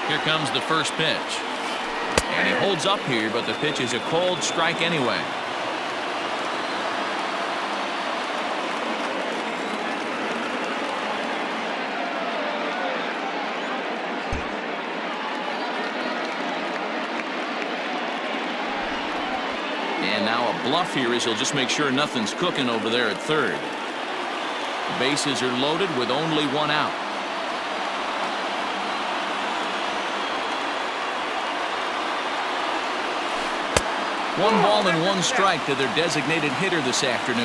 Here comes the first pitch. And he holds up here, but the pitch is a cold strike anyway. And now a bluff here as he'll just make sure nothing's cooking over there at third. The bases are loaded with only one out. One ball and one strike to their designated hitter this afternoon.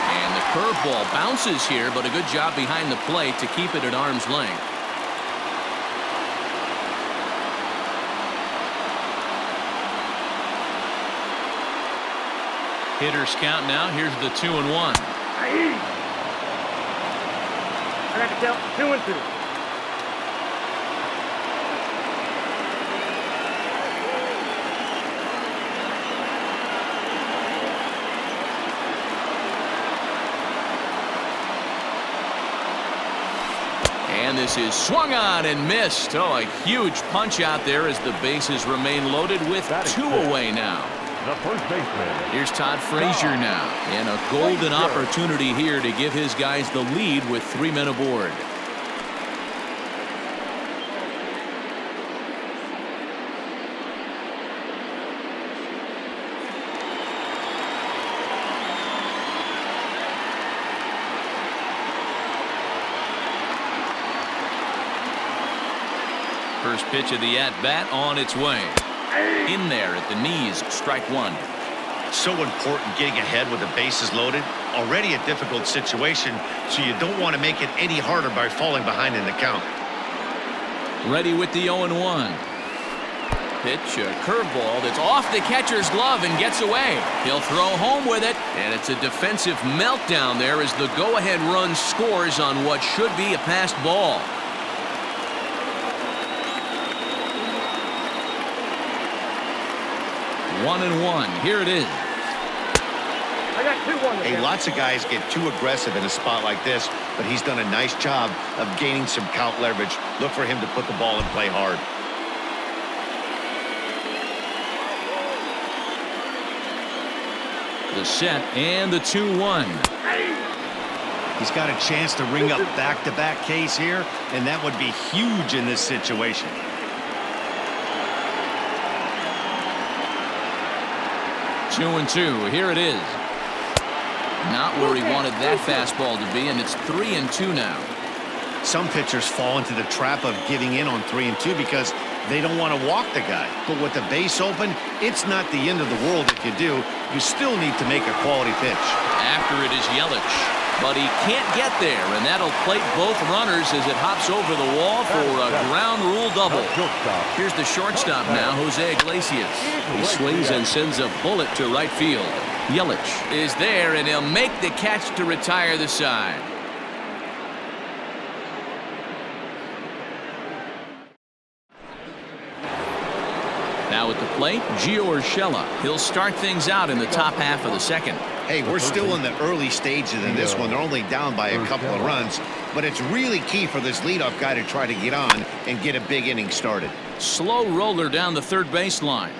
And the curveball bounces here, but a good job behind the plate to keep it at arm's length. Hitters count now. Here's the 2-1. I got to count 2-2. And this is swung on and missed. Oh, a huge punch out there as the bases remain loaded with two away now. The first baseman. Here's Todd Frazier now, and a golden opportunity here to give his guys the lead with 3 men aboard. First pitch of the at-bat on its way. In there at the knees, strike one. So important getting ahead with the bases loaded. Already a difficult situation, so you don't want to make it any harder by falling behind in the count. Ready with the 0-1. Pitch, a curveball that's off the catcher's glove and gets away. He'll throw home with it, and it's a defensive meltdown there as the go-ahead run scores on what should be a passed ball. 1-1. Here it is. I got 2-1. Hey, lots of guys get too aggressive in a spot like this, but he's done a nice job of gaining some count leverage. Look for him to put the ball and play hard. The set and the 2-1. He's got a chance to ring up back-to-back Ks here, and that would be huge in this situation. 2-2. Here it is. Not where he wanted that fastball to be, and it's 3-2 now. Some pitchers fall into the trap of giving in on 3-2 because they don't want to walk the guy. But with the base open, it's not the end of the world if you do. You still need to make a quality pitch. After it is Yelich, but he can't get there, and that'll plate both runners as it hops over the wall for a ground rule double. Here's the shortstop now, Jose Iglesias. He swings and sends a bullet to right field. Yelich is there, and he'll make the catch to retire the side. Now at the plate, Gio Urshela. He'll start things out in the top half of the second. Hey, we're still in the early stages in this one. They're only down by a couple of runs, but it's really key for this leadoff guy to try to get on and get a big inning started. Slow roller down the third baseline.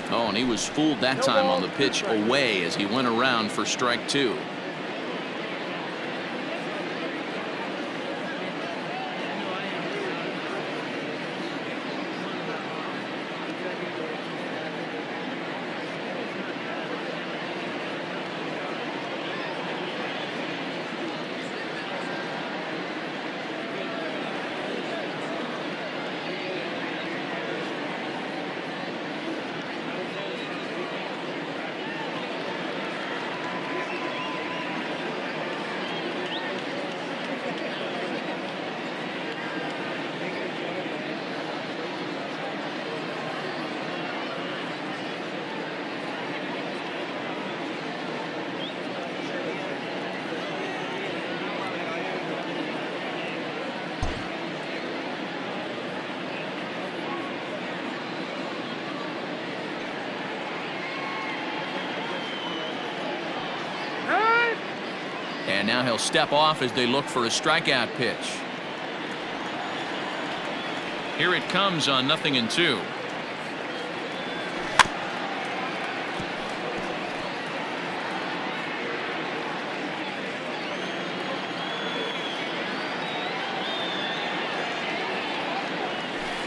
Oh, and he was fooled that time on the pitch away as he went around for strike two. And now he'll step off as they look for a strikeout pitch. Here it comes on 0-2.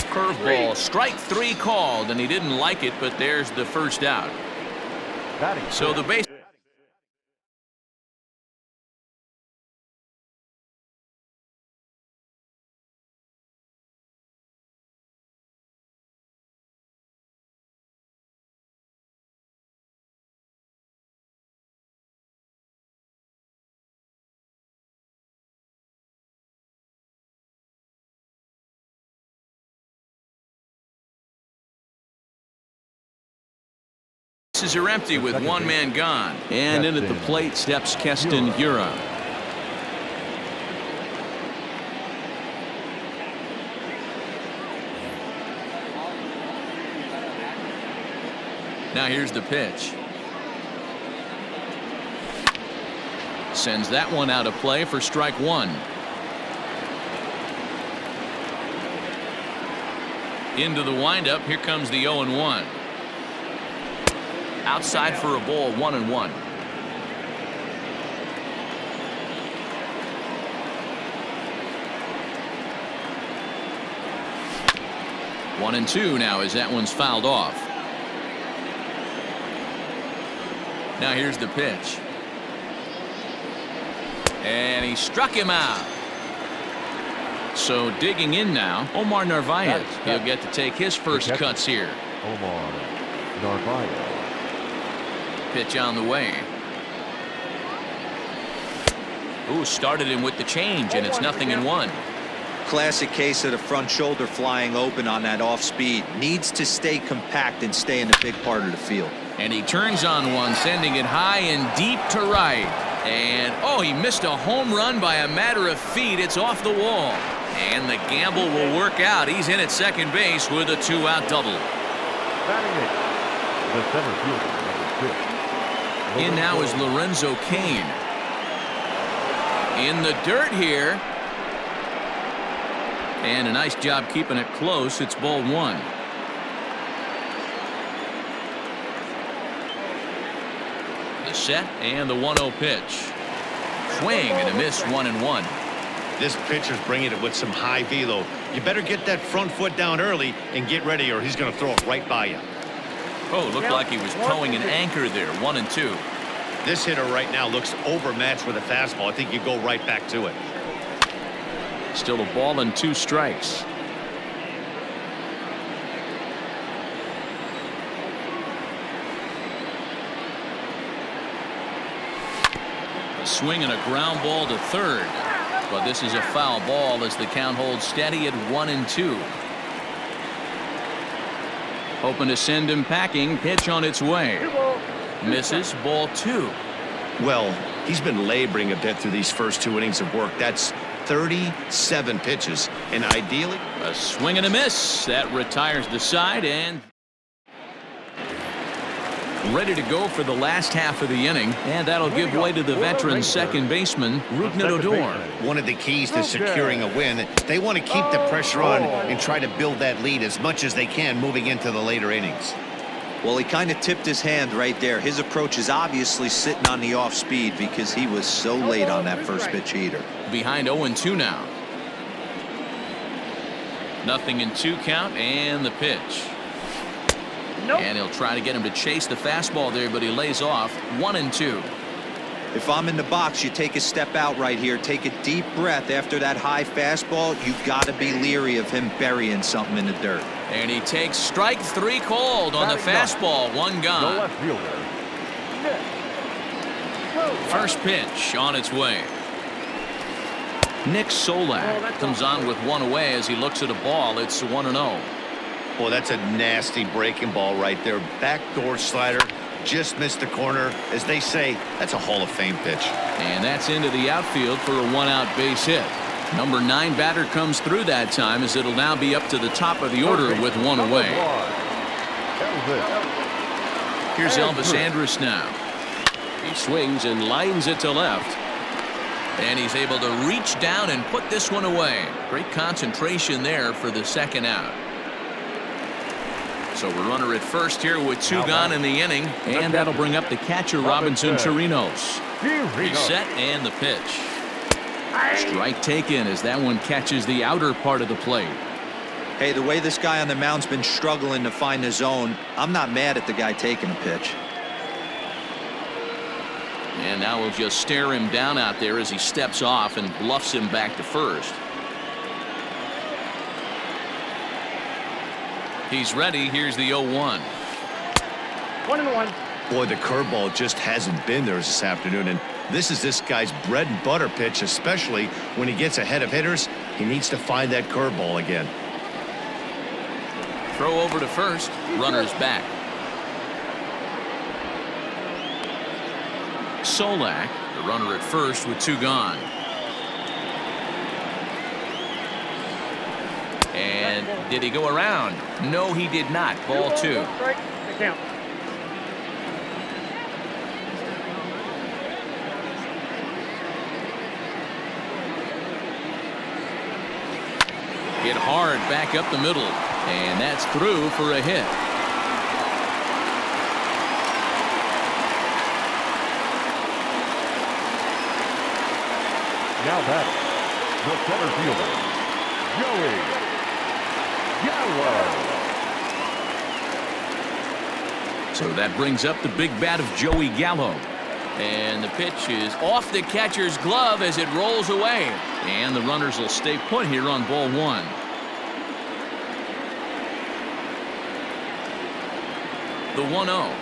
Curveball, strike 3 called, and he didn't like it, but there's the first out. So the base. Bases are empty with one man gone. And in at the plate steps Keston Hiura. Now here's the pitch. Sends that one out of play for strike 1. Into the windup. Here comes the 0-1. Outside for a ball, 1-1. One and two now as that one's fouled off. Now here's the pitch. And he struck him out. So digging in now, Omar Narvaez. He'll get to take his first cuts here. Omar Narvaez. Pitch on the way. Ooh, started him with the change, and it's 0-1. Classic case of the front shoulder flying open on that off speed. Needs to stay compact and stay in the big part of the field. And he turns on one, sending it high and deep to right. And oh, he missed a home run by a matter of feet. It's off the wall. And the gamble will work out. He's in at second base with a 2-out double. Batting it, the center fielder, number 6. In now is Lorenzo Cain. In the dirt here. And a nice job keeping it close. It's ball 1. The set and the 1-0 pitch. Swing and a miss, 1-1. This pitcher's bringing it with some high velo. You better get that front foot down early and get ready, or he's going to throw it right by you. Oh, looked like he was towing an anchor there. 1-2. This hitter right now looks overmatched with a fastball. I think you go right back to it. Still a ball and 2 strikes. A swing and a ground ball to third. But this is a foul ball as the count holds steady at 1-2. Hoping to send him packing. Pitch on its way. Misses, ball 2. Well, he's been laboring a bit through these first 2 innings of work. That's 37 pitches, and ideally a swing and a miss. That retires the side, and ready to go for the last half of the inning, and that'll give way to the veteran second baseman Rougned Odor. One of the keys to securing a win, they want to keep the pressure on and try to build that lead as much as they can moving into the later innings. Well, he kind of tipped his hand right there. His approach is obviously sitting on the off speed because he was so late on that first pitch heater. Behind 0-2 now. 0-2 count, and the pitch. And he'll try to get him to chase the fastball there, but he lays off. 1-2. If I'm in the box, you take a step out right here. Take a deep breath after that high fastball. You've got to be leery of him burying something in the dirt. And he takes strike 3 called on the fastball. 1 gone. The left fielder. First pitch on its way. Nick Solak comes on with 1 away as he looks at a ball. It's 1-0. Oh, that's a nasty breaking ball right there. Backdoor slider. Just missed the corner. As they say, that's a Hall of Fame pitch. And that's into the outfield for a 1-out base hit. Number 9 batter comes through that time as it'll now be up to the top of the order with 1 away. Here's Elvis Andrus now. He swings and lines it to left. And he's able to reach down and put this one away. Great concentration there for the second out. So we're runner at first here with 2 gone in the inning. And that'll bring up the catcher, Robinson Chirinos. He's set and the pitch. Strike taken as that one catches the outer part of the plate. Hey, the way this guy on the mound's been struggling to find the zone, I'm not mad at the guy taking a pitch. And now we'll just stare him down out there as he steps off and bluffs him back to first. He's ready. Here's the 0-1. 1-1. Boy, the curveball just hasn't been there this afternoon, and this is this guy's bread and butter pitch, especially when he gets ahead of hitters. He needs to find that curveball again. Throw over to first. Runner's back. Solak, the runner at first with 2 gone. And did he go around? No, he did not. Ball 2. Strike. The count. Hit hard back up the middle. And that's through for a hit. Now batting, the center fielder, Joey Gallo. So that brings up the big bat of Joey Gallo. And the pitch is off the catcher's glove as it rolls away. And the runners will stay put here on ball 1. The 1-0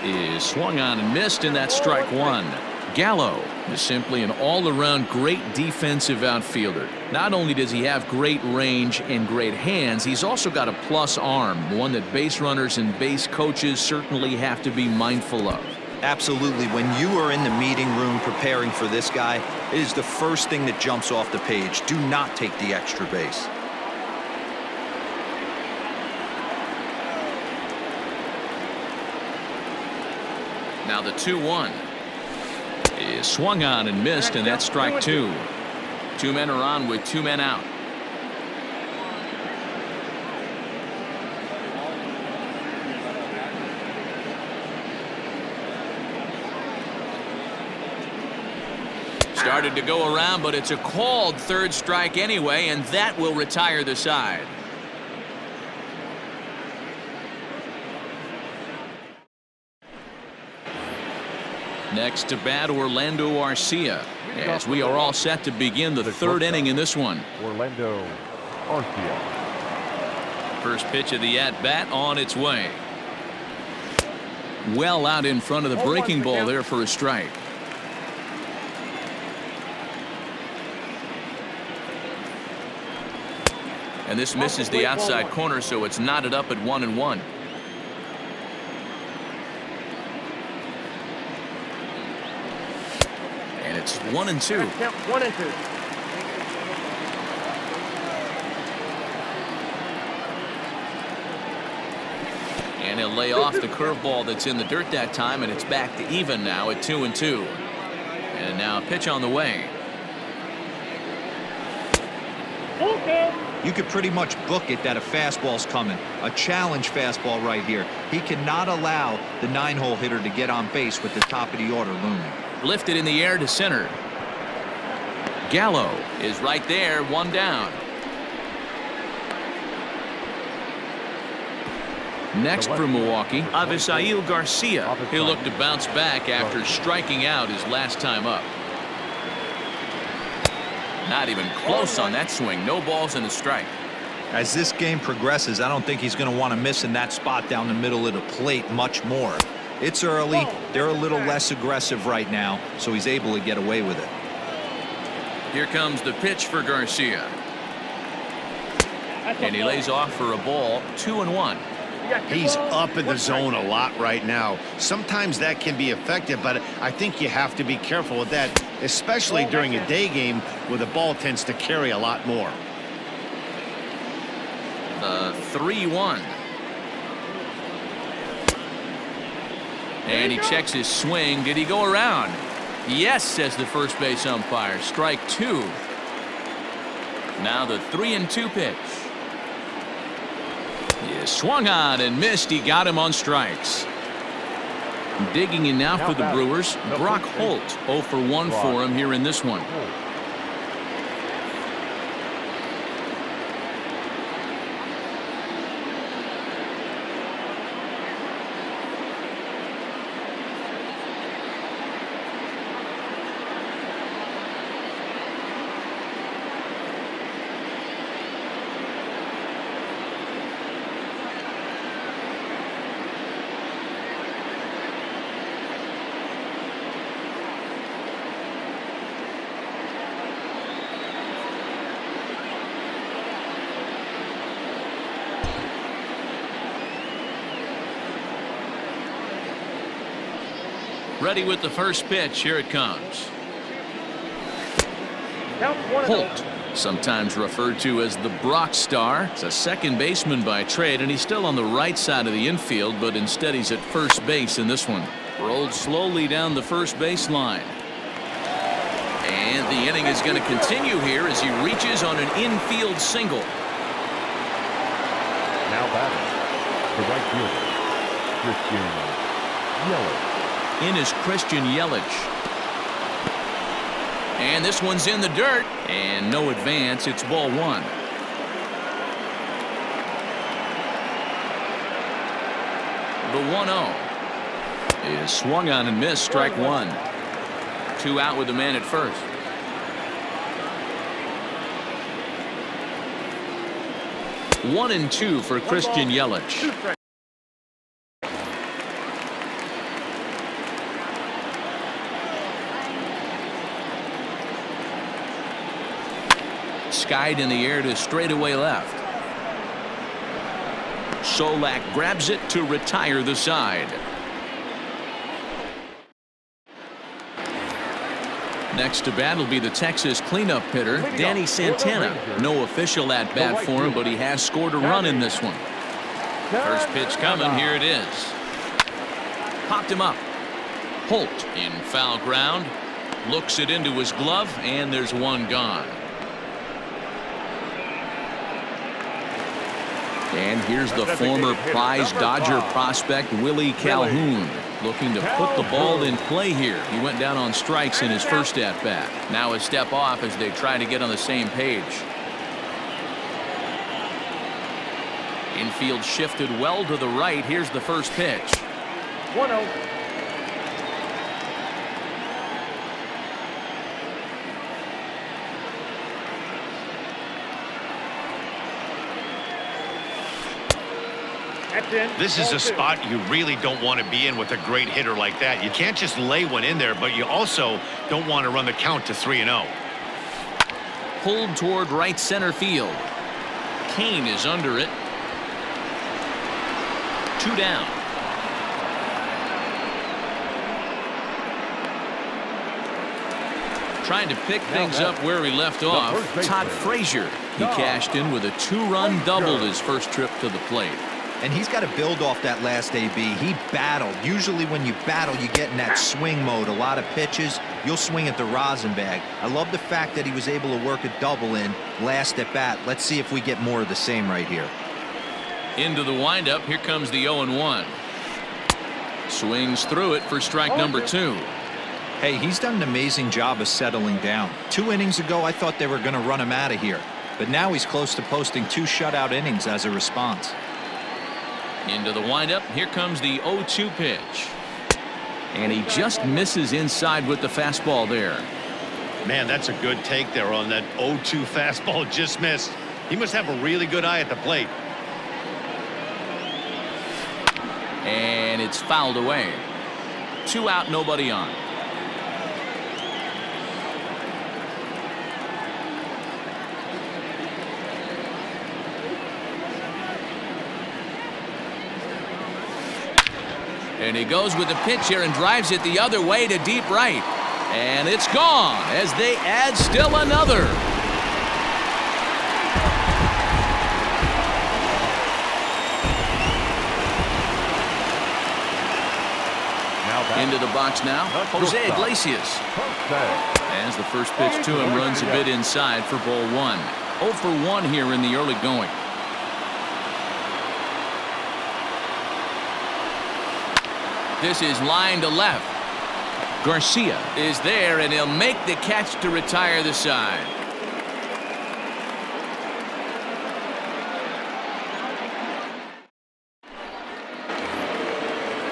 is swung on and missed, and that's strike 1. Gallo is simply an all-around great defensive outfielder. Not only does he have great range and great hands, he's also got a plus arm, one that base runners and base coaches certainly have to be mindful of. Absolutely. When you are in the meeting room preparing for this guy, it is the first thing that jumps off the page. Do not take the extra base. Now the 2-1 is swung on and missed, and that's strike 2. 2 men are on with 2 men out. Started to go around, but it's a called 3rd strike anyway, and that will retire the side. Next to bat, Orlando Arcia, as we are all set to begin the 3rd inning in this one. Orlando Arcia. First pitch of the at-bat on its way. Well out in front of the breaking ball there for a strike. And this misses the outside corner, so it's knotted up at 1-1. And it's 1-2. 1-2. And he'll lay off the curveball that's in the dirt that time, and it's back to even now at 2-2. And now a pitch on the way. Okay. You could pretty much book it that a fastball's coming. A challenge fastball right here. He cannot allow the 9-hole hitter to get on base with the top of the order looming. Lifted in the air to center. Gallo is right there, 1 down. Next for Milwaukee, Avisail Garcia. He'll look to bounce back after striking out his last time up. Not even close on that swing. No balls and a strike. As this game progresses, I don't think he's going to want to miss in that spot down the middle of the plate much more. It's early. They're a little less aggressive right now, so he's able to get away with it. Here comes the pitch for Garcia. And he lays off for a ball. 2-1. He's up in the zone a lot right now. Sometimes that can be effective, but I think you have to be careful with that, especially during a day game where the ball tends to carry a lot more. The 3-1. And he checks his swing. Did he go around? Yes, says the first base umpire. Strike two. Now the 3-2 pitch. He swung on and missed. He got him on strikes. Digging in now for the Brewers, Brock Holt. 0 for 1 for him here in this one. Ready with the first pitch. Here it comes. Holt, sometimes referred to as the Brock Star. He's a second baseman by trade, and he's still on the right side of the infield, but instead he's at first base in this one. Rolled slowly down the first base line. And the inning is going to continue here as he reaches on an infield single. Now batting, the right fielder, Christian Yelich. In is Christian Yelich. And this one's in the dirt. And no advance. It's ball one. The 1-0 is swung on and missed. Strike one. 2 out with the man at first. One and two for Christian Yelich. Skied in the air to straightaway left. Solak grabs it to retire the side. Next to bat will be the Texas cleanup hitter, Danny Santana. No official at bat for him, but he has scored a run in this one. First pitch coming. Here it is. Popped him up. Holt in foul ground. Looks it into his glove, and there's one gone. And here's the former prize Dodger prospect Willie Calhoun, looking to put the ball in play here. He went down on strikes in his first at bat. Now a step off as they try to get on the same page. Infield shifted well to the right. Here's the first pitch. 1-0. This is a spot you really don't want to be in with a great hitter like that. You can't just lay one in there, but you also don't want to run the count to 3-0. Pulled toward right center field. Kane is under it. 2 down. Trying to pick things up where he left off. Todd Frazier. He cashed in with a 2-run double his first trip to the plate. And he's got to build off that last AB. He battled. Usually when you battle, you get in that swing mode. A lot of pitches, you'll swing at the rosin bag. I love the fact that he was able to work a double in last at bat. Let's see if we get more of the same right here. Into the windup. Here comes the 0-1. Swings through it for strike number 2. Hey, he's done an amazing job of settling down. 2 innings ago, I thought they were going to run him out of here. But now he's close to posting 2 shutout innings as a response. Into the windup. Here comes the 0-2 pitch. And he just misses inside with the fastball there. Man, that's a good take there on that 0-2 fastball. Just missed. He must have a really good eye at the plate. And it's fouled away. 2 out, nobody on. And he goes with the pitch here and drives it the other way to deep right. And it's gone as they add still another. Now Into the box now, Jose Iglesias. As the first pitch to him runs a bit inside for ball one. 0 for 1 here in the early going. This is line to left. Garcia is there, and he'll make the catch to retire the side.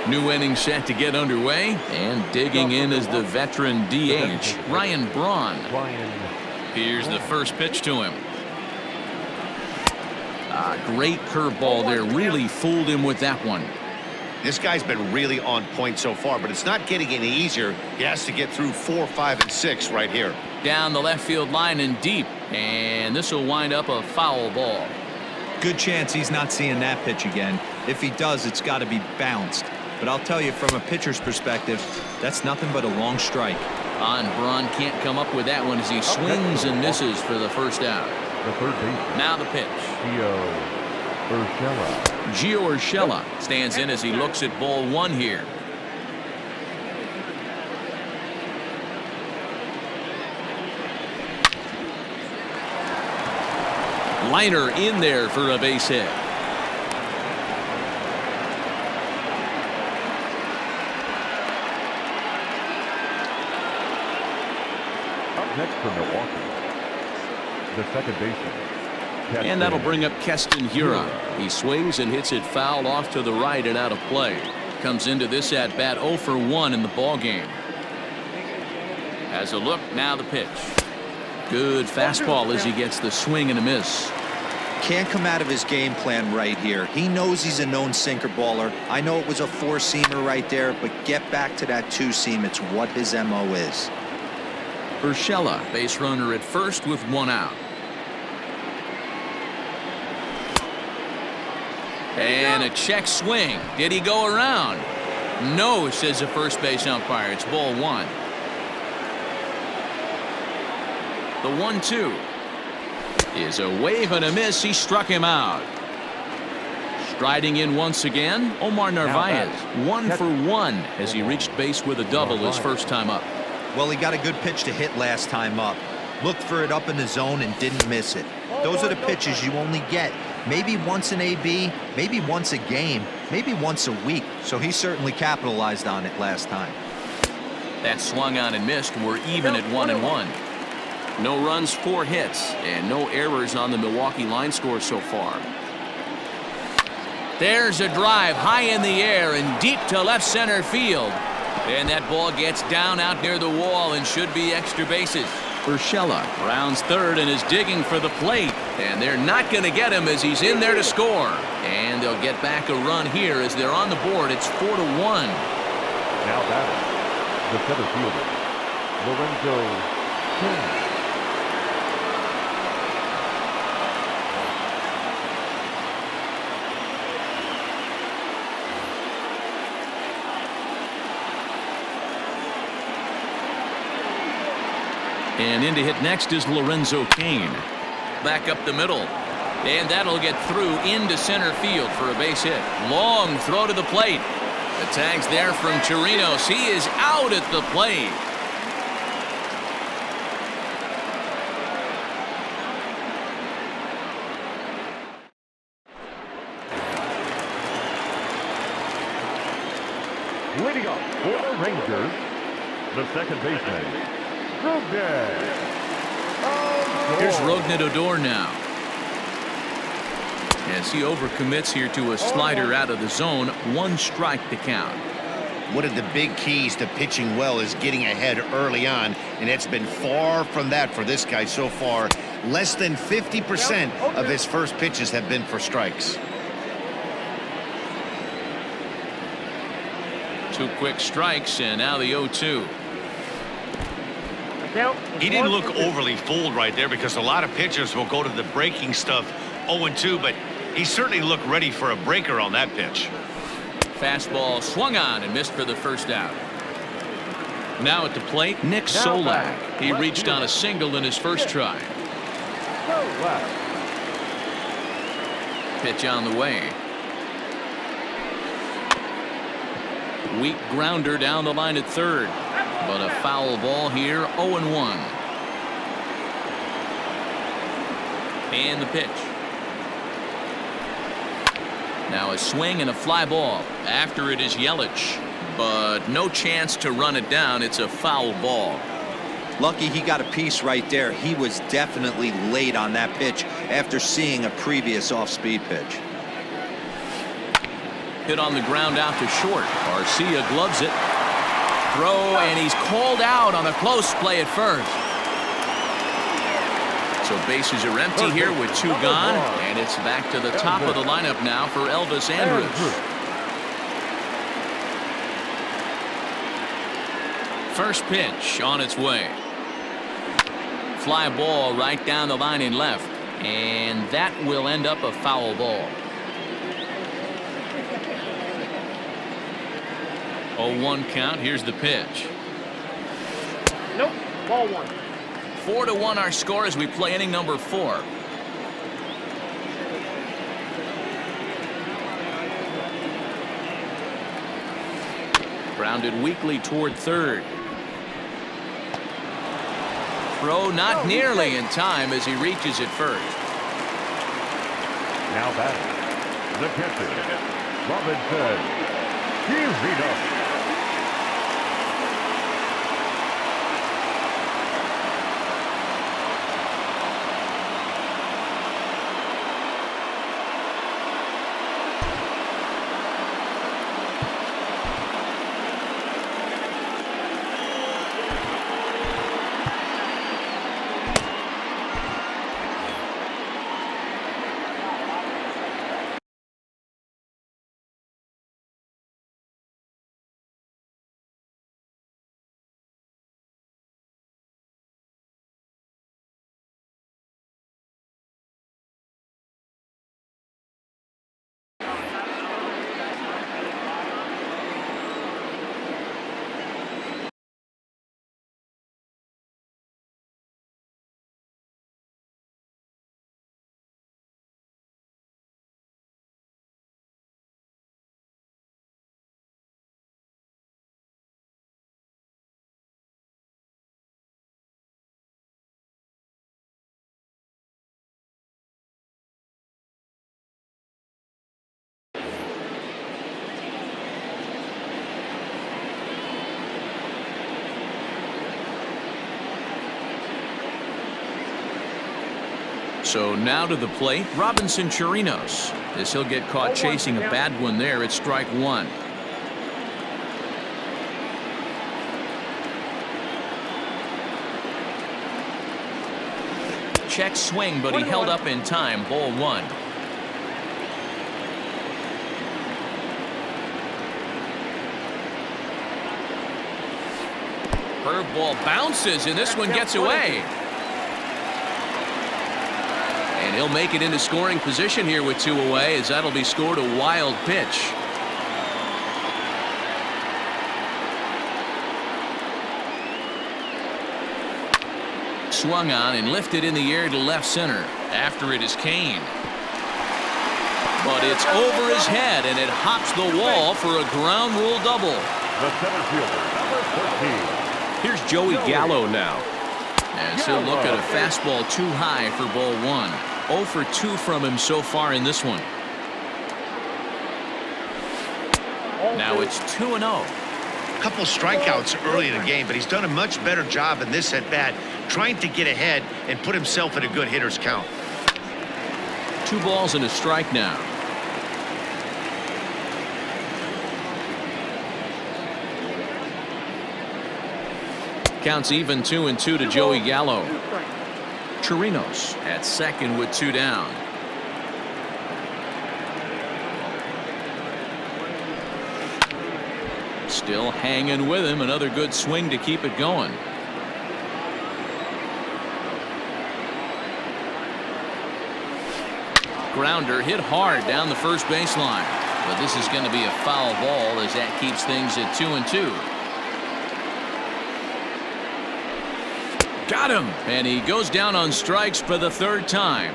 New inning set to get underway, and digging in is the veteran DH, Ryan Braun. Here's the first pitch to him. Great curveball there. Really fooled him with that one. This guy's been really on point so far, but it's not getting any easier. He has to get through 4, 5, and 6 right here. Down the left field line and deep, and this will wind up a foul ball. Good chance he's not seeing that pitch again. If he does, it's got to be bounced. But I'll tell you, from a pitcher's perspective, that's nothing but a long strike. Braun can't come up with that one as he swings and misses for the first out. The third baseman. Now the pitch. Gio Urshela stands in as he looks at ball one here. Liner in there for a base hit. Up next for Milwaukee, the second baseman. And that'll bring up Keston Hiura. He swings and hits it foul off to the right and out of play. Comes into this at bat 0 for 1 in the ball game. Has a look, now the pitch. Good fastball as he gets the swing and a miss. Can't come out of his game plan right here. He knows he's a known sinker baller. I know it was a 4-seamer right there, but get back to that 2-seam. It's what his MO is. Urshela, base runner at first with 1 out. And a check swing. Did he go around? No, says the first base umpire. It's ball 1. The 1-2 is a wave and a miss. He struck him out. Striding in once again, Omar Narvaez. 1 for 1 as he reached base with a double his first time up. Well, he got a good pitch to hit last time up. Looked for it up in the zone and didn't miss it. Those are the pitches you only get maybe once in AB, maybe once a game, maybe once a week. So he certainly capitalized on it last time. That swung on and missed. We're even at 1-1. No runs, 4 hits, and no errors on the Milwaukee line score so far. There's a drive high in the air and deep to left center field. And that ball gets down out near the wall and should be extra bases. Urshela rounds third and is digging for the plate. And they're not going to get him as he's in there to score. And they'll get back a run here as they're on the board. It's 4-1. Now batting, the center fielder, Lorenzo King. And in to hit next is Lorenzo Cain. Back up the middle. And that'll get through into center field for a base hit. Long throw to the plate. The tag's there from Chirinos. He is out at the plate. Leading up for the Rangers, the second baseman, Here's Rougned Odor now. As he overcommits here to a slider out of the zone, 1 strike to count. One of the big keys to pitching well is getting ahead early on, and it's been far from that for this guy so far. Less than 50% of his first pitches have been for strikes. 2 quick strikes, and now the 0-2. He didn't look overly fooled right there because a lot of pitchers will go to the breaking stuff 0-2, but he certainly looked ready for a breaker on that pitch. Fastball swung on and missed for the first out. Now at the plate, Nick Solak. He reached on a single in his first try. Pitch on the way. Weak grounder down the line at third, but a foul ball here. 0-1. And the pitch. Now a swing and a fly ball. After it is Yelich, but no chance to run it down. It's a foul ball. Lucky he got a piece right there. He was definitely late on that pitch after seeing a previous off-speed pitch. Hit on the ground out to short. Garcia gloves it. Throw, and he's called out on a close play at first. So bases are empty here with 2 gone, and it's back to the top of the lineup now for Elvis Andrus. First pitch on its way. Fly ball right down the line in left, and that will end up a foul ball. 0-1 count. Here's the pitch. Nope. Ball 1. 4-1 our score as we play inning number 4. Grounded weakly toward third. Throw not nearly in time as he reaches it first. Now batting, the catcher, Robinson. Chirinos. So now to the plate, Robinson Chirinos. As he'll get caught chasing a bad one there at strike 1. Check swing, but he held up in time. Ball 1. Curveball bounces, and this one gets away. And he'll make it into scoring position here with 2 away, as that'll be scored a wild pitch. Swung on and lifted in the air to left center. After it is Kane. But it's over his head, and it hops the wall for a ground rule double. The center fielder, number 13. Here's Joey Gallo now. As he'll look at a fastball too high for ball 1. 0 for 2 from him so far in this one. Now it's 2-0. Couple strikeouts early in the game, but he's done a much better job in this at bat, trying to get ahead and put himself in a good hitter's count. 2 balls and a strike now. Counts even 2-2 to Joey Gallo. Chirinos at second with 2 down. Still hanging with him. Another good swing to keep it going. Grounder hit hard down the first baseline. But this is going to be a foul ball as that keeps things at 2-2. Got him, and he goes down on strikes for the 3rd time.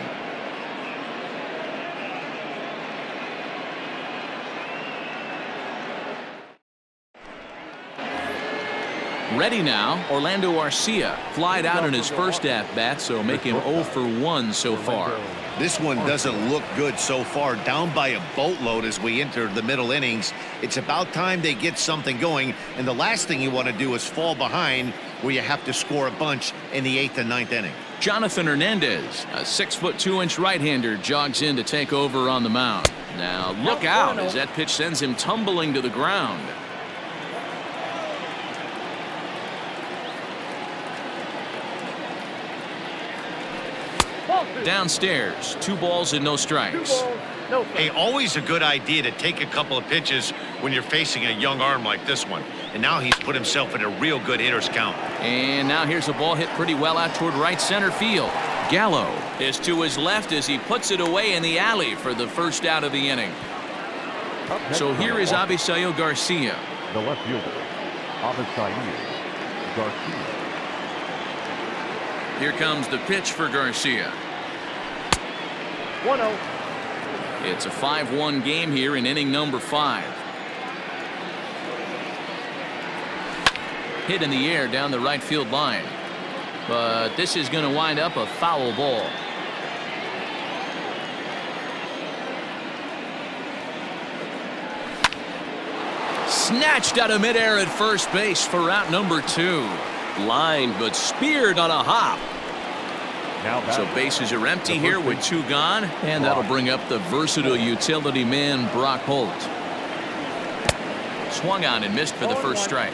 Ready now, Orlando Arcia. Flied out in his first at-bat, so make him 0 for 1 so far. This one doesn't look good so far. Down by a boatload as we enter the middle innings. It's about time they get something going, and the last thing you want to do is fall behind where you have to score a bunch in the 8th and 9th inning. Jonathan Hernandez, a 6'2" right-hander, jogs in to take over on the mound. Now look out as that pitch sends him tumbling to the ground. Downstairs, 2 balls and no strikes. Hey, always a good idea to take a couple of pitches when you're facing a young arm like this one. And now he's put himself in a real good hitter's count. And now here's a ball hit pretty well out toward right center field. Gallo is to his left as he puts it away in the alley for the first out of the inning. So here is Avisail Garcia. The left fielder, Avisail Garcia. Here comes the pitch for Garcia. 1-0. It's a 5-1 game here in inning number 5. Hit in the air down the right field line. But this is going to wind up a foul ball. Snatched out of midair at first base for out number 2. Lined but speared on a hop. So bases are empty here with 2 gone, and that'll bring up the versatile utility man Brock Holt. Swung on and missed for the first strike.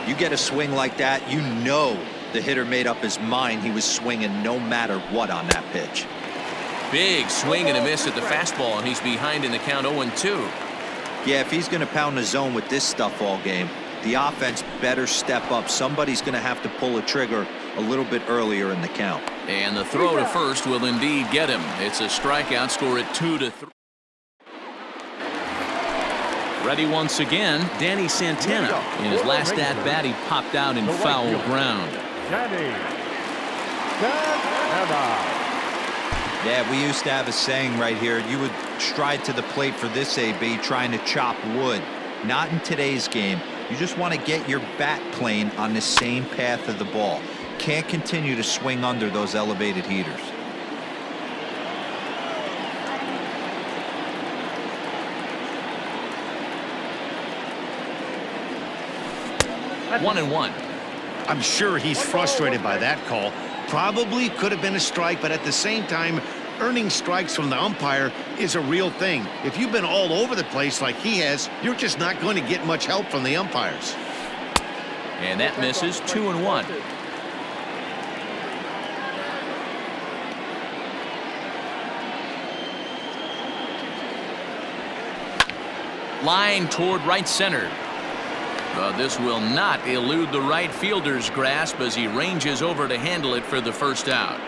You get a swing like that, you know the hitter made up his mind he was swinging no matter what on that pitch. Big swing and a miss at the fastball, and he's behind in the count 0-2. Yeah, if he's going to pound the zone with this stuff all game, the offense better step up. Somebody's going to have to pull a trigger a little bit earlier in the count. And the throw to first will indeed get him. It's a strikeout, score at 2-3. Ready once again, Danny Santana. In his last at-bat, he popped out in foul ground. Yeah, we used to have a saying right here. You would stride to the plate for this AB trying to chop wood. Not in today's game. You just want to get your bat plane on the same path of the ball. Can't continue to swing under those elevated heaters. That's 1-1. I'm sure he's frustrated by that call. Probably could have been a strike, but at the same time, earning strikes from the umpire is a real thing. If you've been all over the place like he has, you're just not going to get much help from the umpires. And that misses. 2-1. Line toward right center. This will not elude the right fielder's grasp as he ranges over to handle it for the first out.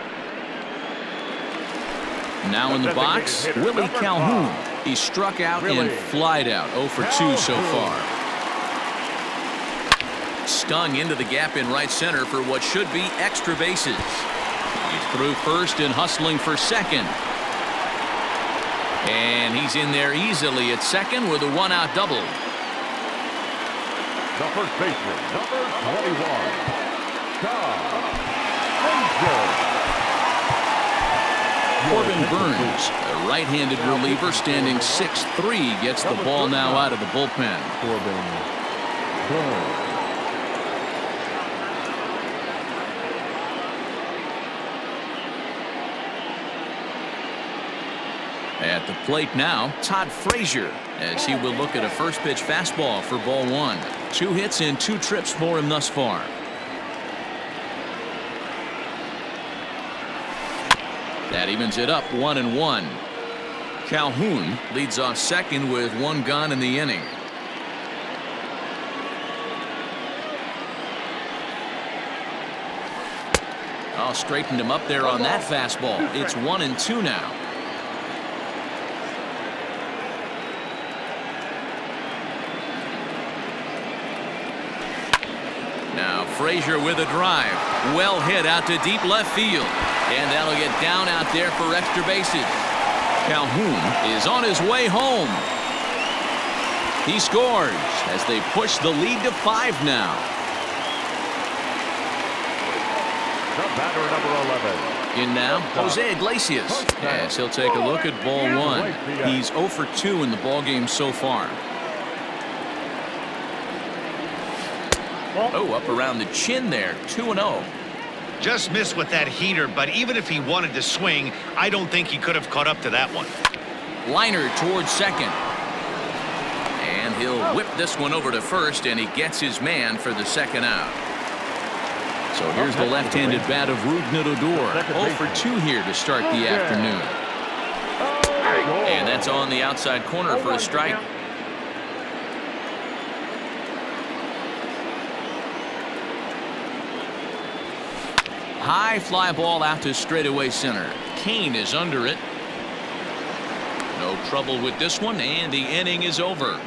Now in the box, Willie Calhoun. He struck out and flied out. 0 for 2 so far. Stung into the gap in right center for what should be extra bases. He's through first and hustling for second. And he's in there easily at second with a 1-out double. The first baseman, number 21, Corbin Burns, a right-handed reliever standing 6'3", gets the ball now out of the bullpen. Corbin Burns. At the plate now, Todd Frazier, as he will look at a first pitch fastball for ball 1. 2 hits and 2 trips for him thus far. That evens it up 1-1. Calhoun leads off second with 1 gone in the inning. Oh, straightened him up there on that fastball. It's 1-2 now. Now Frazier with a drive. Well hit out to deep left field. And that'll get down out there for extra bases. Calhoun is on his way home. He scores as they push the lead to 5 now. The batter, number 11. In now, Jose Iglesias. As he'll take a look at ball one. He's 0 for 2 in the ballgame so far. Oh, up around the chin there. 2-0. Just missed with that heater, but even if he wanted to swing, I don't think he could have caught up to that one. Liner towards second. And he'll whip this one over to first, and he gets his man for the second out. So here's the left-handed bat of Rougned Odor. 0 for 2 here to start the afternoon. And that's on the outside corner for a strike. High fly ball out to straightaway center. Kane is under it. No trouble with this one, and the inning is over.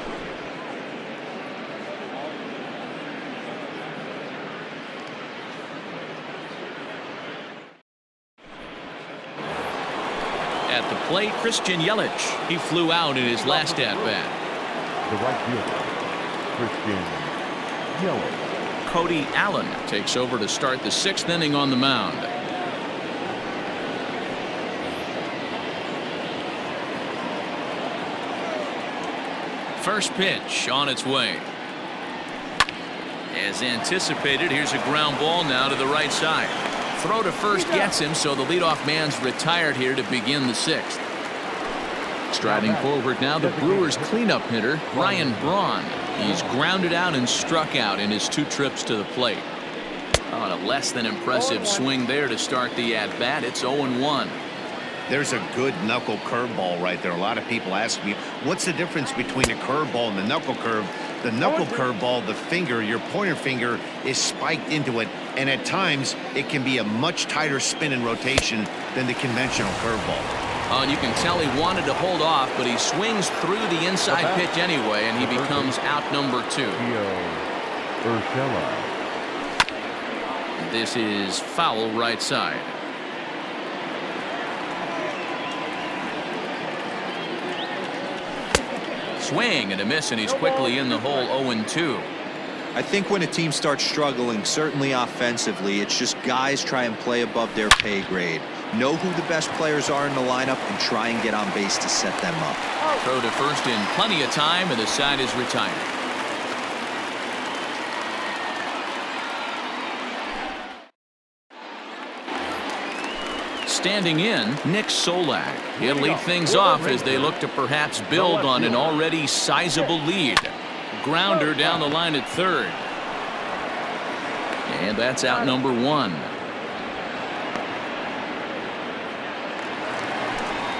At the plate, Christian Yelich. He flew out in his last at-bat. The right fielder, Christian Yelich. Cody Allen takes over to start the 6th inning on the mound. First pitch on its way. As anticipated, here's a ground ball now to the right side. Throw to first gets him, so the leadoff man's retired here to begin the 6th. Striding forward now, the Brewers cleanup hitter, Ryan Braun. He's grounded out and struck out in his 2 trips to the plate. On a less than impressive swing there to start the at-bat. It's 0-1. There's a good knuckle curveball right there. A lot of people ask me, what's the difference between a curveball and the knuckle curve? The knuckle curveball, the finger, your pointer finger is spiked into it, and at times it can be a much tighter spin and rotation than the conventional curveball. And you can tell he wanted to hold off, but he swings through the inside pitch anyway, and he becomes out number 2. Urshela. This is foul right side. Swing and a miss, and he's quickly in the hole. 0-2. I think when a team starts struggling, certainly offensively, it's just guys try and play above their pay grade. Know who the best players are in the lineup and try and get on base to set them up. Throw to first in plenty of time, and the side is retired. Standing in, Nick Solak. He'll lead things off as they look to perhaps build on an already sizable lead. Grounder down the line at third. And that's out number 1.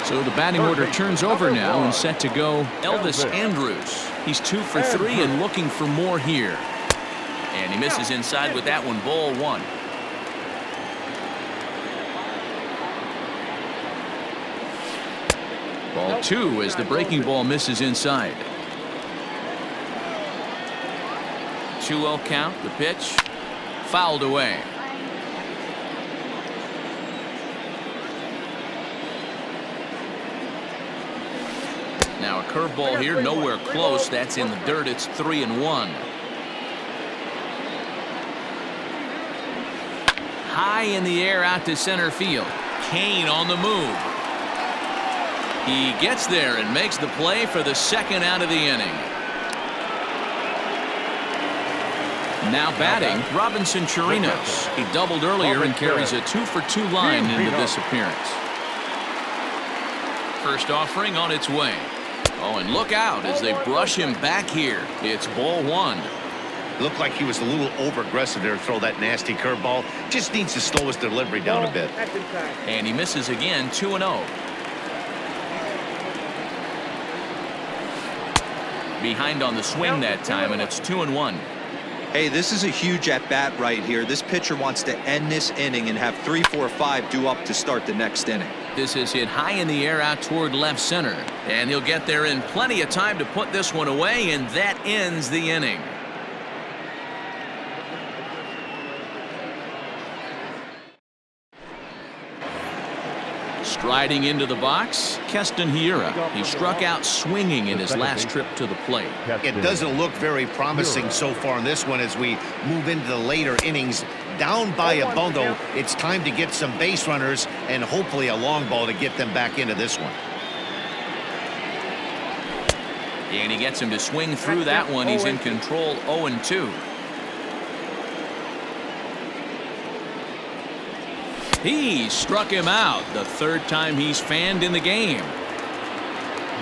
So the batting order turns over now and set to go Elvis Andrus. He's 2 for 3 and looking for more here. And he misses inside with that one. Ball 1. Ball 2 as the breaking ball misses inside. 2-0 count. The pitch fouled away. Now a curveball here, nowhere close. That's in the dirt. It's 3-1. High in the air out to center field. Kane on the move. He gets there and makes the play for the 2nd out of the inning. Now batting, Robinson Chirinos. He doubled earlier and carries a 2 for 2 line into this appearance. First offering on its way. Oh, and look out as they brush him back here. It's ball 1. Looked like he was a little over-aggressive there to throw that nasty curveball. Just needs to slow his delivery down a bit. And he misses again. 2-0. Behind on the swing that time, and it's 2-1. Hey, this is a huge at-bat right here. This pitcher wants to end this inning and have 3, 4, 5 due up to start the next inning. This is hit high in the air out toward left center. And he'll get there in plenty of time to put this one away, and that ends the inning. Striding into the box, Keston Hiura. He struck out swinging in his last trip to the plate. It doesn't look very promising so far in this one as we move into the later innings. down by a bundle. It's time to get some base runners and hopefully a long ball to get them back into this one. And he gets him to swing through that one. He's in control, 0-2. He struck him out the third time he's fanned in the game.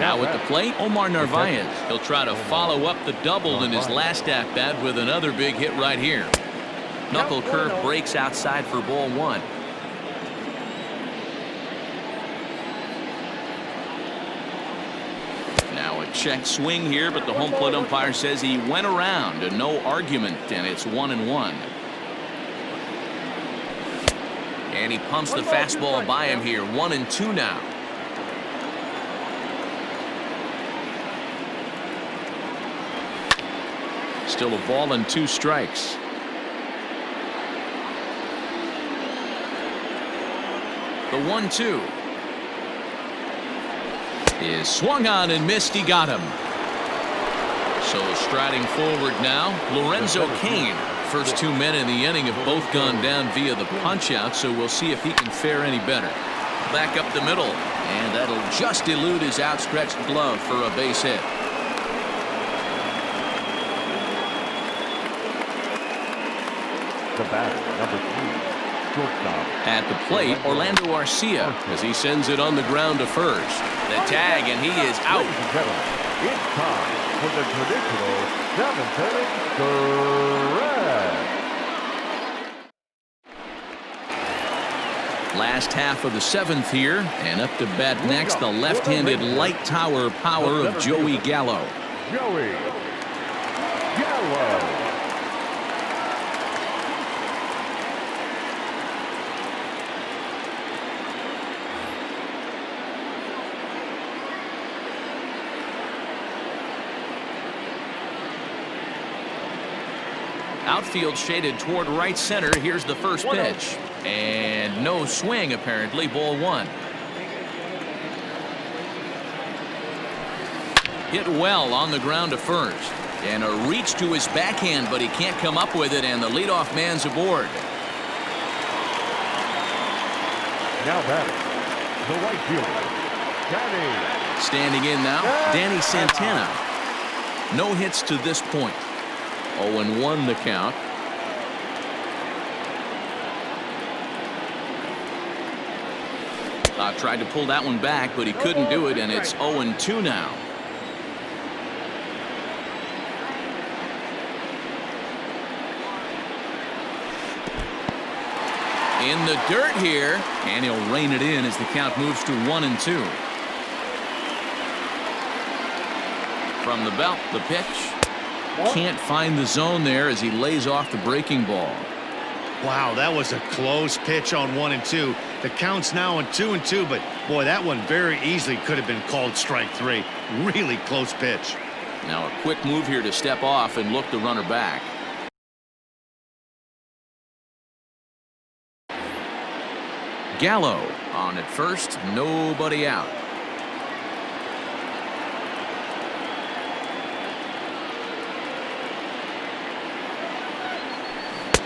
Now at the plate, Omar Narvaez. He'll try to follow up the double in his last at-bat with another big hit right here. Knuckle curve breaks outside for ball 1. Now a check swing here, but the home plate umpire says he went around and no argument, and it's 1-1. And he pumps the fastball by him here. 1-2 now. Still a ball and 2 strikes. The 1-2 is swung on and missed. He got him. So striding forward now, Lorenzo Cain. First 2 men in the inning have both gone down via the punch-out, so we'll see if he can fare any better. Back up the middle, and that'll just elude his outstretched glove for a base hit. The batter, number 3, shortstop. At the plate, Orlando Arcia, as he sends it on the ground to first. The tag, and he is out. Ladies and gentlemen, it's time for the traditional 7th correct. Last half of the 7th here, and up to bat next, the left-handed light tower power of Joey Gallo. Joey Gallo. Outfield shaded toward right center. Here's the first pitch. And no swing, apparently. Ball 1. Hit well on the ground to first. And a reach to his backhand, but he can't come up with it, and the leadoff man's aboard. Now batting, the right fielder, Danny. Standing in now, Danny Santana. No hits to this point. 0-1 the count. Tried to pull that one back, but he couldn't do it, and it's 0-2 now. In the dirt here, and he'll rein it in as the count moves to 1-2. From the belt, the pitch. Can't find the zone there as he lays off the breaking ball. Wow, that was a close pitch on 1-2. The count's now on 2-2, but boy, that one very easily could have been called strike 3. Really close pitch. Now a quick move here to step off and look the runner back. Gallo on at first, nobody out.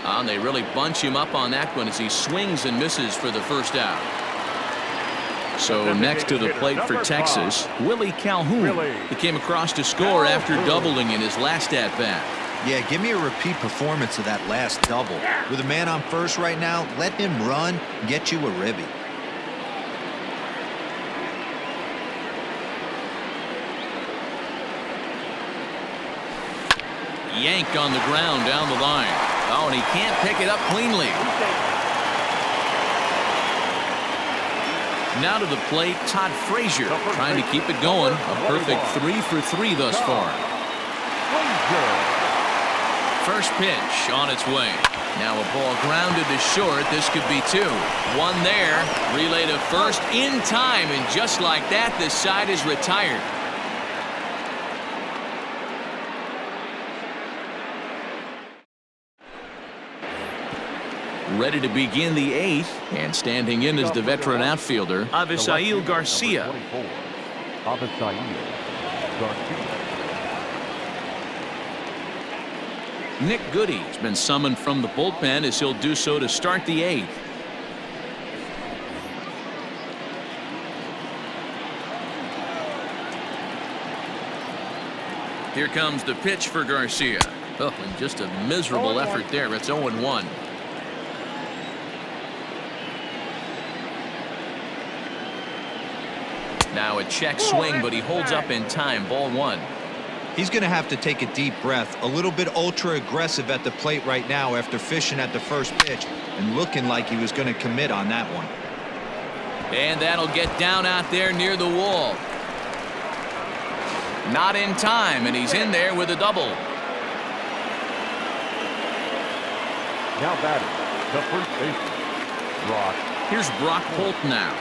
And they really bunch him up on that one as he swings and misses for the first out. So next to the plate for Texas, Willie Calhoun. He came across to score after doubling in his last at-bat. Yeah, give me a repeat performance of that last double. With a man on first right now, let him run and get you a ribby. Yanked on the ground down the line. Oh, and he can't pick it up cleanly. Now to the plate, Todd Frazier trying to keep it going. A perfect 3 for 3 thus far. First pitch on its way. Now a ball grounded to short. This could be 2. One there. Relay to first in time, and just like that, this side is retired. Ready to begin the 8th, and standing in is the veteran outfielder, Avisail Garcia. Nick Goody's been summoned from the bullpen as he'll do so to start the 8th. Here comes the pitch for Garcia. Oh, and just a miserable effort there. It's 0-1. Now a check swing, but he holds up in time. Ball 1. He's going to have to take a deep breath. A little bit ultra aggressive at the plate right now after fishing at the first pitch and looking like he was going to commit on that one. And that'll get down out there near the wall. Not in time, and he's in there with a double. Now batting, the first baseman, Brock. Here's Brock Holt now.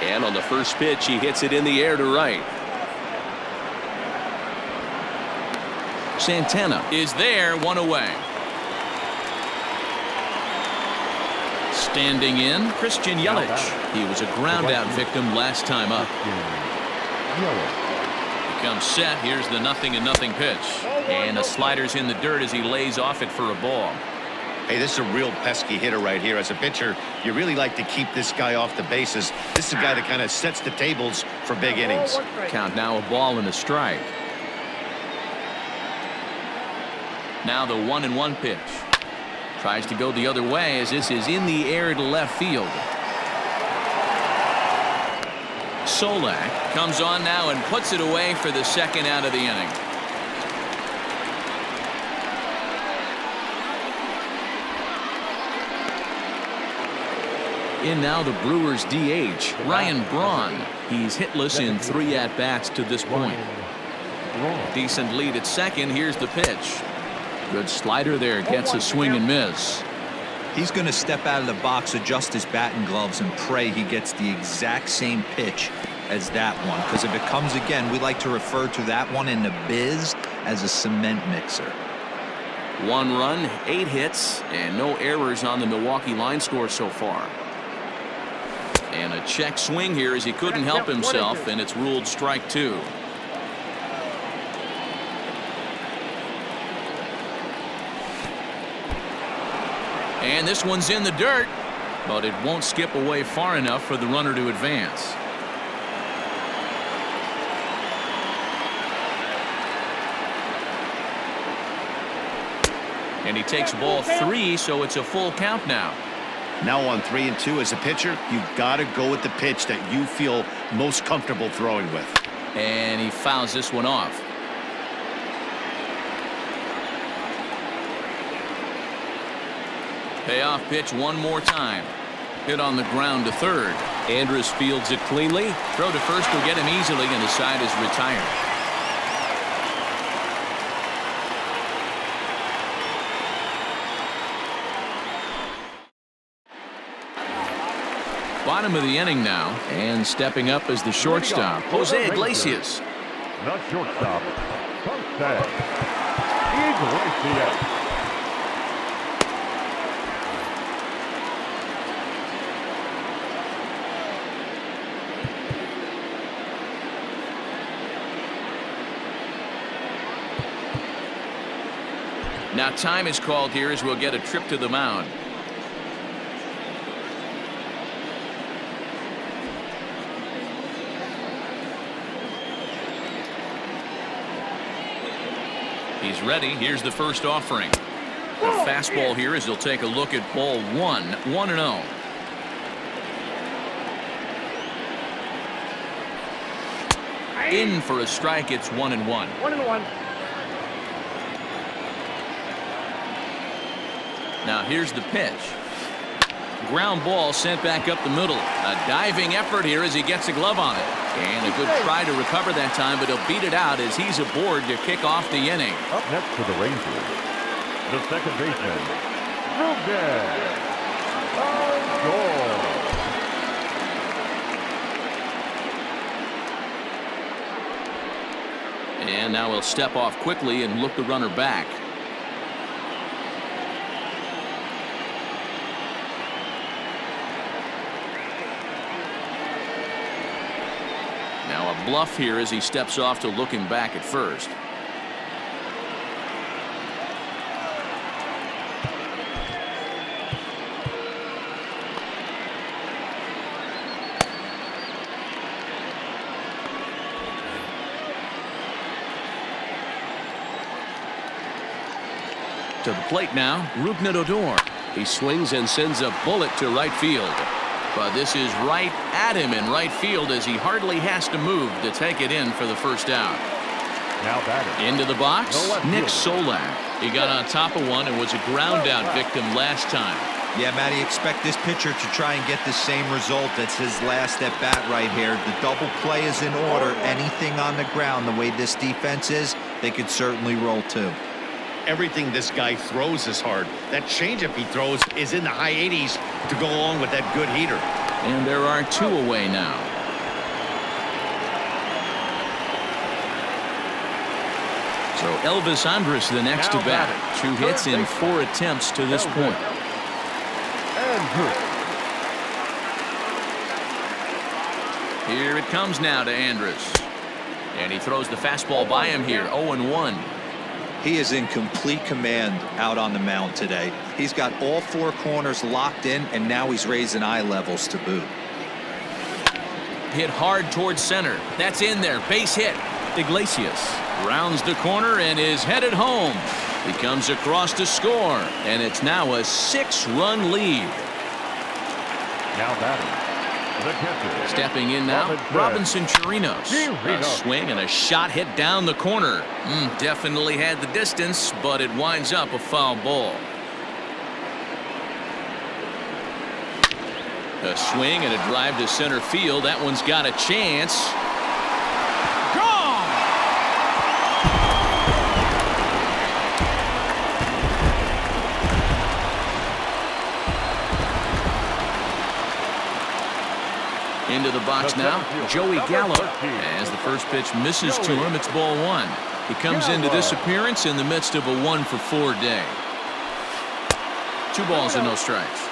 And on the first pitch, he hits it in the air to right. Santana is there, 1 away. Standing in, Christian Yelich. He was a ground-out victim last time up. Comes set. Here's the 0-0 pitch. And the slider's in the dirt as he lays off it for a ball. Hey, this is a real pesky hitter right here. As a pitcher, you really like to keep this guy off the bases. This is a guy that kind of sets the tables for big innings. Count now, a ball and a strike. Now the 1-1 pitch. Tries to go the other way as this is in the air to left field. Solak comes on now and puts it away for the second out of the inning. In now the Brewers DH, Ryan Braun. He's hitless in 3 at-bats to this point. Decent lead at second. Here's the pitch. Good slider there. Gets a swing and miss. He's going to step out of the box, adjust his bat and gloves, and pray he gets the exact same pitch as that one. Because if it comes again, we like to refer to that one in the biz as a cement mixer. 1 run, 8 hits, and no errors on the Milwaukee line score so far. And a check swing here as he couldn't help himself, and it's ruled strike 2. And this one's in the dirt, but it won't skip away far enough for the runner to advance. And he takes ball 3, so it's a full count now. Now on 3-2 as a pitcher, you've got to go with the pitch that you feel most comfortable throwing with. And he fouls this one off. Payoff pitch one more time. Hit on the ground to third. Andrus fields it cleanly. Throw to first will get him easily, and the side is retired. Bottom of the inning now, and stepping up as the shortstop, Jose Iglesias. Not shortstop, Jose Iglesias. Now time is called here as we'll get a trip to the mound. He's ready. Here's the first offering. A fastball here as he'll take a look at ball 1. 1-0. In for a strike. It's 1-1. 1-1. Now here's the pitch. Ground ball sent back up the middle. A diving effort here as he gets a glove on it. And a good try to recover that time, but he'll beat it out as he's aboard to kick off the inning. Up next for the Rangers, the second baseman, Ruben Odor. And now he'll step off quickly and look the runner back. Now a bluff here as he steps off to look him back at first. To the plate now, Odor. He swings and sends a bullet to right field. But this is right at him in right field as he hardly has to move to take it in for the first out. Now batting. Into the box, The left Nick fielder. Solak. He got on top of one and was a ground out victim last time. Yeah, Matty, expect this pitcher to try and get the same result. That's his last at bat right here. The double play is in order. Anything on the ground, the way this defense is, they could certainly roll too. Everything this guy throws is hard. That changeup he throws is in the high 80s to go along with that good heater. And there are two away now. So Elvis Andrus the next to bat. 2 hits in 4 attempts to this point. Here it comes now to Andrus. And he throws the fastball by him here. 0-1. He is in complete command out on the mound today. He's got all 4 corners locked in, and now he's raising eye levels to boot. Hit hard towards center. That's in there. Base hit. Iglesias rounds the corner and is headed home. He comes across to score, and it's now a 6-run lead. Now batting. The catcher. Stepping in now, Robinson Chirinos. A swing and a shot hit down the corner. Definitely had the distance, but it winds up a foul ball. A swing and a drive to center field. That one's got a chance. Gone! Into the box now, Joey Gallo. As the first pitch misses to him, it's ball 1. He comes into this appearance in the midst of a 1-for-4 day. 2 balls and no strikes.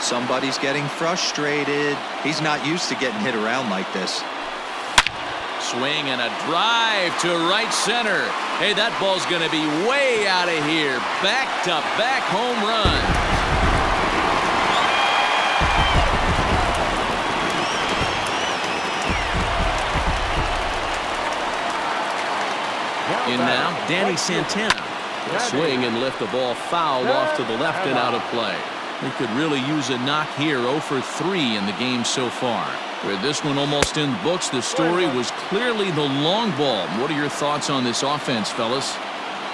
Somebody's getting frustrated. He's not used to getting hit around like this. Swing and a drive to right center. Hey, that ball's going to be way out of here. Back-to-back home run. In now, Danny Santana. A swing and lift the ball fouled off to the left and out of play. He could really use a knock here. 0 for 3 in the game so far. With this one almost in the books, the story was clearly the long ball. What are your thoughts on this offense, fellas?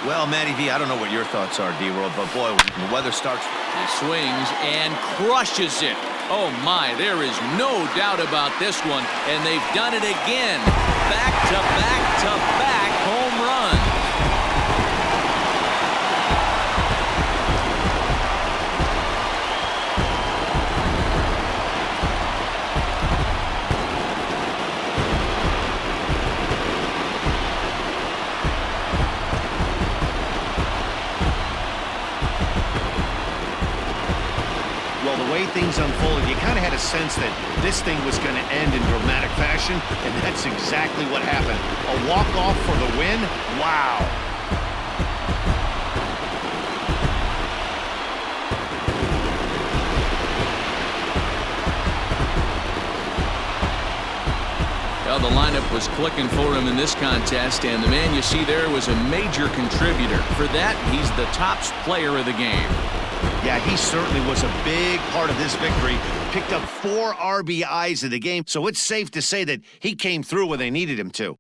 Well, Matty V, I don't know what your thoughts are, D-World, but boy, when the weather starts. He swings and crushes it. Oh my, there is no doubt about this one, and they've done it again. Back-to-back-to-back home run. Well, the way things unfolded, you kind of had a sense that this thing was going to end in dramatic fashion, and that's exactly what happened. A walk-off for the win? Wow. Well, the lineup was clicking for him in this contest, and the man you see there was a major contributor. For that, he's the top player of the game. Yeah, he certainly was a big part of this victory. Picked up 4 RBIs in the game, so it's safe to say that he came through when they needed him to.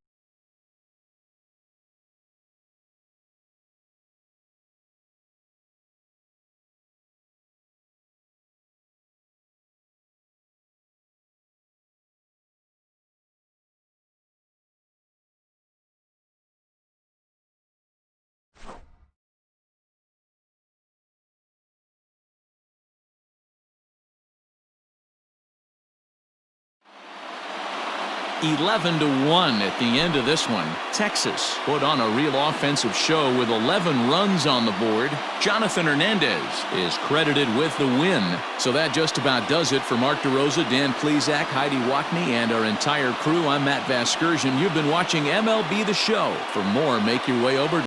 (11-1) at the end of this one. Texas put on a real offensive show with 11 runs on the board. Jonathan Hernandez is credited with the win. So that just about does it for Mark DeRosa, Dan Plesac, Heidi Wackney, and our entire crew. I'm Matt Vasgersian. You've been watching MLB The Show. For more, make your way over